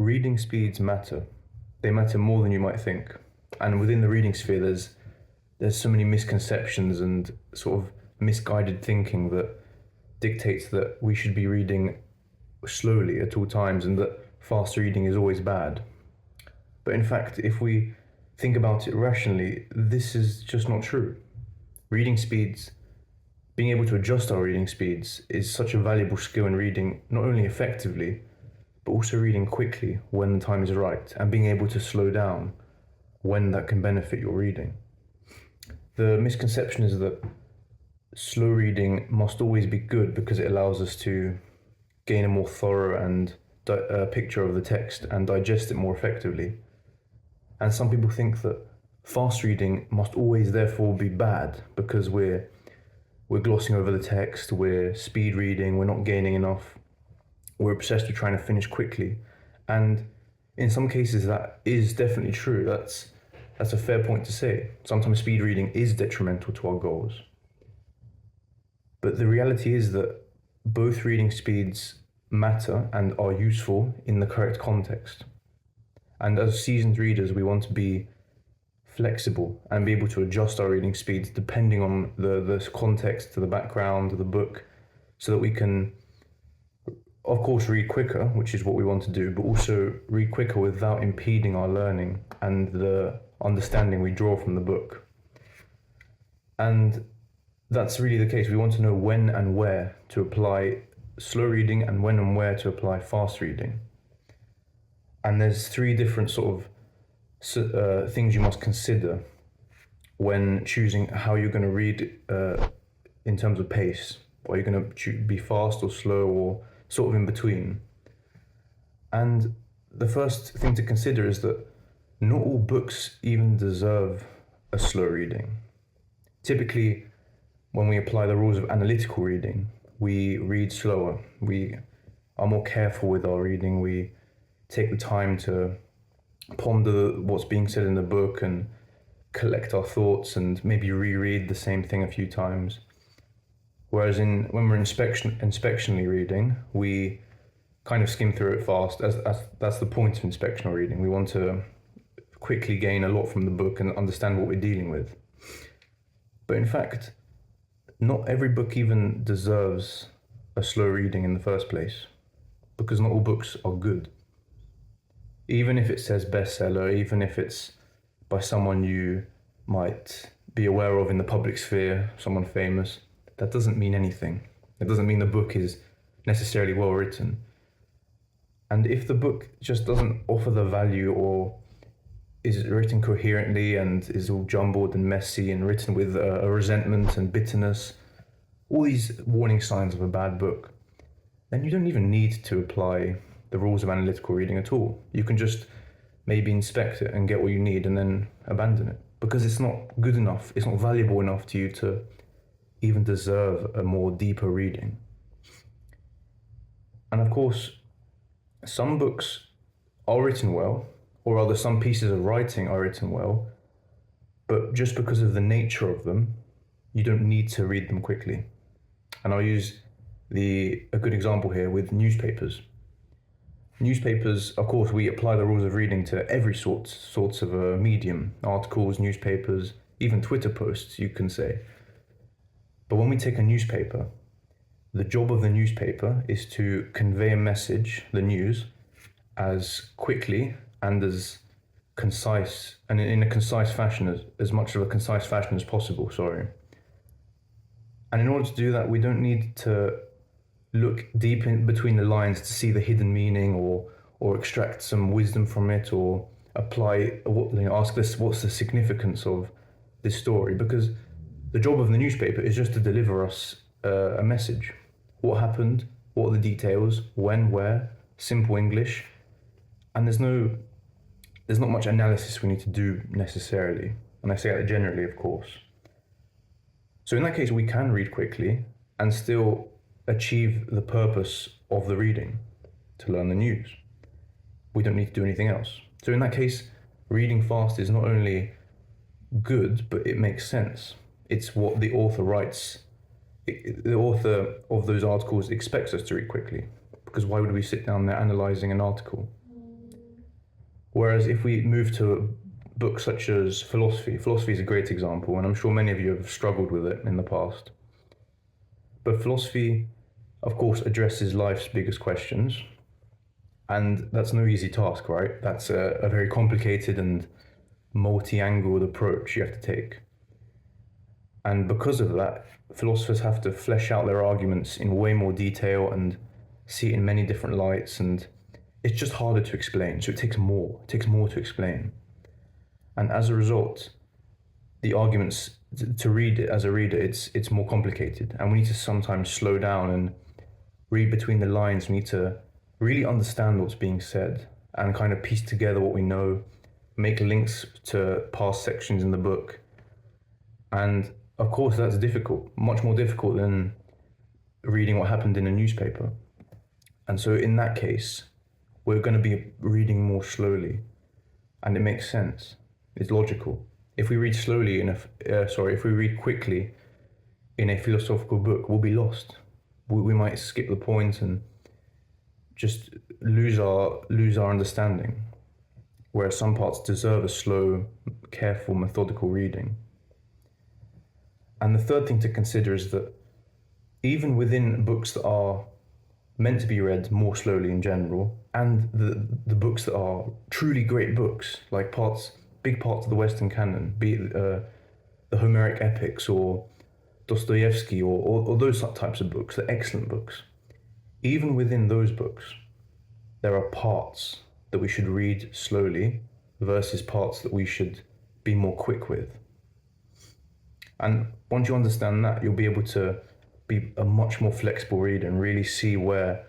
reading speeds matter. They matter more than you might think. And within the reading sphere, there's so many misconceptions and sort of misguided thinking that dictates that we should be reading slowly at all times and that fast reading is always bad. But in fact, if we think about it rationally, this is just not true. Reading speeds, being able to adjust our reading speeds is such a valuable skill in reading, not only effectively, but also reading quickly when the time is right and being able to slow down when that can benefit your reading. The misconception is that slow reading must always be good because it allows us to gain a more thorough and picture of the text and digest it more effectively. And some people think that fast reading must always therefore be bad because we're glossing over the text, we're speed reading, we're not gaining enough, we're obsessed with trying to finish quickly. And in some cases that is definitely true. That's a fair point to say. Sometimes speed reading is detrimental to our goals. But the reality is that both reading speeds matter and are useful in the correct context. And as seasoned readers, we want to be flexible and be able to adjust our reading speeds depending on the context, the background of the book, so that we can, of course, read quicker, which is what we want to do, but also read quicker without impeding our learning and the understanding we draw from the book. And that's really the case. We want to know when and where to apply slow reading and when and where to apply fast reading. And there's three different sort of things you must consider when choosing how you're going to read in terms of pace. Are you going to be fast or slow or sort of in between? And the first thing to consider is that not all books even deserve a slow reading. Typically, when we apply the rules of analytical reading, we read slower. We are more careful with our reading. We take the time to ponder what's being said in the book and collect our thoughts and maybe reread the same thing a few times. Whereas when we're inspectionally reading, we kind of skim through it fast. That's the point of inspectional reading. We want to quickly gain a lot from the book and understand what we're dealing with. But in fact, not every book even deserves a slow reading in the first place, because not all books are good. Even if it says bestseller, even if it's by someone you might be aware of in the public sphere, someone famous, that doesn't mean anything. It doesn't mean the book is necessarily well written. And if the book just doesn't offer the value or is written coherently and is all jumbled and messy and written with a resentment and bitterness, all these warning signs of a bad book, then you don't even need to apply the rules of analytical reading at all. You can just maybe inspect it and get what you need and then abandon it, because it's not good enough, it's not valuable enough to you to even deserve a more deeper reading. And of course, some books are written well, or rather some pieces of writing are written well, but just because of the nature of them, you don't need to read them quickly. And I'll use a good example here with newspapers. Newspapers, of course, we apply the rules of reading to every sorts of a medium, articles, newspapers, even Twitter posts, you can say. But when we take a newspaper, the job of the newspaper is to convey a message, the news, as quickly and as concise, and in a concise fashion, as much of a concise fashion as possible, And in order to do that, we don't need to look deep in between the lines to see the hidden meaning or extract some wisdom from it or ask this, what's the significance of this story? Because the job of the newspaper is just to deliver us a message. What happened, what are the details, when, where, simple English. And there's not much analysis we need to do necessarily. And I say that generally, of course. So in that case, we can read quickly and still achieve the purpose of the reading, to learn the news. We don't need to do anything else. So in that case, reading fast is not only good, but it makes sense. It's what the author writes. The author of those articles expects us to read quickly, because why would we sit down there analysing an article? Whereas if we move to books such as philosophy is a great example, and I'm sure many of you have struggled with it in the past. But philosophy, of course, addresses life's biggest questions, and that's no easy task, right? That's a very complicated and multi-angled approach you have to take. And because of that, philosophers have to flesh out their arguments in way more detail and see it in many different lights, and it's just harder to explain. So it takes more to explain. And as a result, the arguments to read it as a reader, it's more complicated, and we need to sometimes slow down and read between the lines. We need to really understand what's being said and kind of piece together what we know, make links to past sections in the book. And of course, that's difficult, much more difficult than reading what happened in a newspaper. And so in that case, we're going to be reading more slowly, and it makes sense. It's logical. If we read slowly if we read quickly in a philosophical book, we'll be lost. We might skip the point and just lose our understanding. Whereas some parts deserve a slow, careful, methodical reading. And the third thing to consider is that even within books that are meant to be read more slowly in general, and the books that are truly great books, like big parts of the Western canon, be it the Homeric epics or Dostoevsky or those types of books, they're excellent books. Even within those books, there are parts that we should read slowly versus parts that we should be more quick with. And once you understand that, you'll be able to be a much more flexible reader and really see where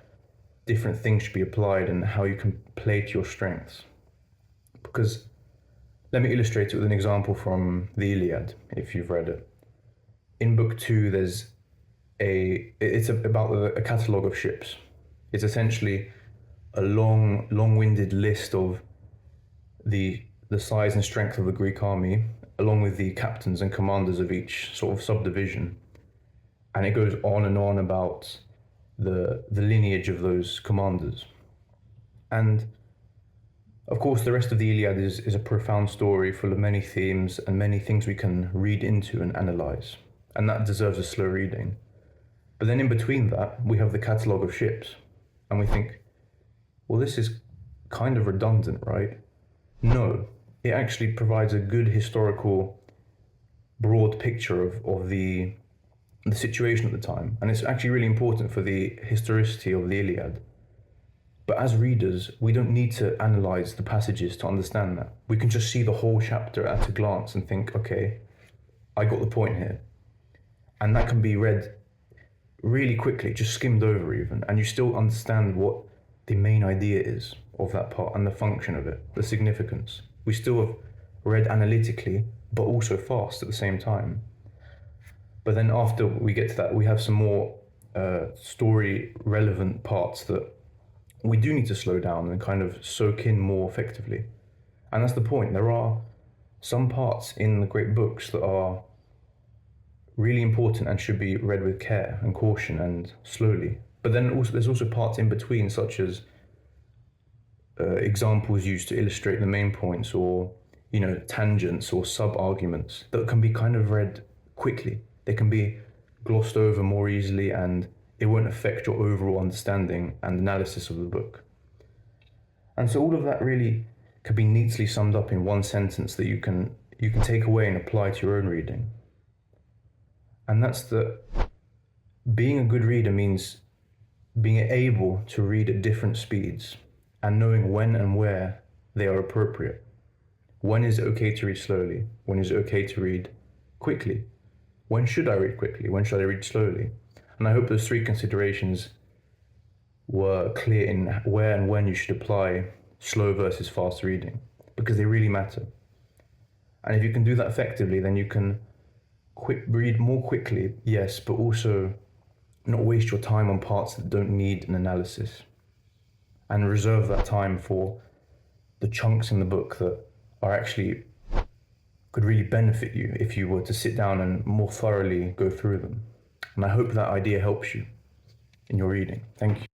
different things should be applied and how you can play to your strengths. Because let me illustrate it with an example from the Iliad, if you've read it. In book 2, it's about a catalogue of ships. It's essentially a long-winded list of the size and strength of the Greek army, along with the captains and commanders of each sort of subdivision. And it goes on and on about the lineage of those commanders. And of course, the rest of the Iliad is a profound story full of many themes and many things we can read into and analyze. And that deserves a slow reading. But then in between that, we have the catalogue of ships. And we think, well, this is kind of redundant, right? No, it actually provides a good historical, broad picture of the situation at the time. And it's actually really important for the historicity of the Iliad. But as readers, we don't need to analyze the passages to understand that. We can just see the whole chapter at a glance and think, okay, I got the point here. And that can be read really quickly, just skimmed over even, and you still understand what the main idea is of that part and the function of it, the significance. We still have read analytically, but also fast at the same time. But then after we get to that, we have some more story relevant parts that we do need to slow down and kind of soak in more effectively. And that's the point. There are some parts in the great books that are really important and should be read with care and caution and slowly. But then there's also parts in between, such as examples used to illustrate the main points, or tangents or sub-arguments that can be kind of read quickly. They can be glossed over more easily, and it won't affect your overall understanding and analysis of the book. And so all of that really could be neatly summed up in one sentence that you can take away and apply to your own reading. And that's that being a good reader means being able to read at different speeds and knowing when and where they are appropriate. When is it okay to read slowly? When is it okay to read quickly? When should I read quickly? When should I read slowly? And I hope those three considerations were clear in where and when you should apply slow versus fast reading, because they really matter. And if you can do that effectively, then you can read more quickly, yes, but also not waste your time on parts that don't need an analysis, and reserve that time for the chunks in the book that are actually could really benefit you if you were to sit down and more thoroughly go through them. And I hope that idea helps you in your reading. Thank you.